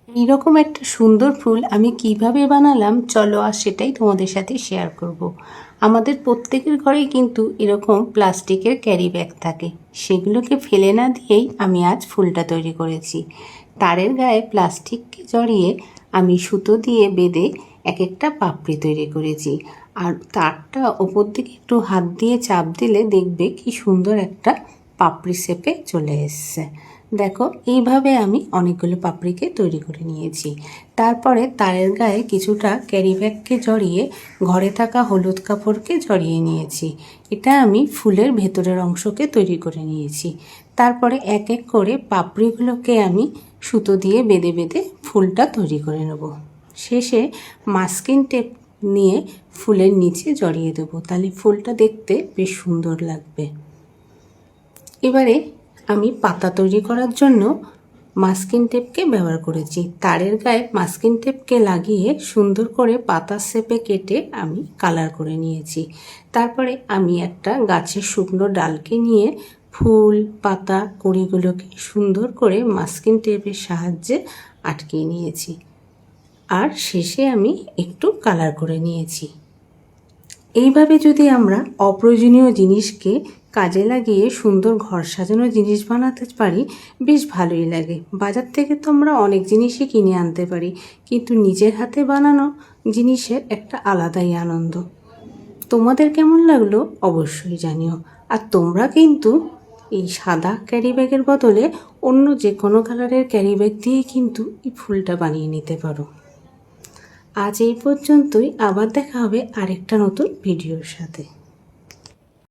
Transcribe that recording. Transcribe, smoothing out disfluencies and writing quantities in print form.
এইরকম একটা সুন্দর ফুল আমি কিভাবে বানালাম চলো আর সেটাই তোমাদের সাথে শেয়ার করব। আমাদের প্রত্যেকের ঘরেই কিন্তু এরকম প্লাস্টিকের ক্যারি ব্যাগ থাকে, সেগুলোকে ফেলে না দিয়েই আমি আজ ফুলটা তৈরি করেছি। তারের গায়ে প্লাস্টিককে জড়িয়ে আমি সুতো দিয়ে বেঁধে এক একটা পাপড়ি তৈরি করেছি। আর তারটা ওপর দিকে একটু হাত দিয়ে চাপ দিলে দেখবে কি সুন্দর একটা পাপড়ি শেপে চলে এসছে। দেখো, এইভাবে আমি অনেকগুলো পাপড়িকে তৈরি করে নিয়েছি। তারপরে তারের গায়ে কিছুটা ক্যারি ব্যাগকে জড়িয়ে ঘরে থাকা হলুদ কাপড়কে জড়িয়ে নিয়েছি। এটা আমি ফুলের ভেতরের অংশকে তৈরি করে নিয়েছি। তারপরে এক এক করে পাপড়িগুলোকে আমি সুতো দিয়ে বেঁধে বেঁধে ফুলটা তৈরি করে নেব। শেষে মাস্কিং টেপ নিয়ে ফুলের নিচে জড়িয়ে দেবো, তাহলে ফুলটা দেখতে বেশ সুন্দর লাগবে। এবারে আমি পাতা তৈরি করার জন্য মাস্কিং টেপকে ব্যবহার করেছি। তারের গায়ে মাস্কিং টেপকে লাগিয়ে সুন্দর করে পাতা শেপে কেটে আমি কালার করে নিয়েছি। তারপরে আমি একটা গাছের শুকনো ডালকে নিয়ে ফুল পাতা কড়িগুলোকে সুন্দর করে মাস্কিং টেপের সাহায্যে আটকে নিয়েছি। আর শেষে আমি একটু কালার করে নিয়েছি। এইভাবে যদি আমরা অপ্রয়োজনীয় জিনিসকে কাজে লাগিয়ে সুন্দর ঘর সাজানোর জিনিস বানাতে পারি, বেশ ভালোই লাগে। বাজার থেকে তো আমরা অনেক জিনিসই কিনে আনতে পারি, কিন্তু নিজের হাতে বানানো জিনিসের একটা আলাদাই আনন্দ। তোমাদের কেমন লাগলো অবশ্যই জানিও। আর তোমরা কিন্তু এই সাদা ক্যারি ব্যাগের বদলে অন্য যে কোনো কালারের ক্যারি ব্যাগ দিয়ে কিন্তু এই ফুলটা বানিয়ে নিতে পারো। আজ এই পর্যন্তই, আবার দেখা হবে আরেকটা নতুন ভিডিওর সাথে।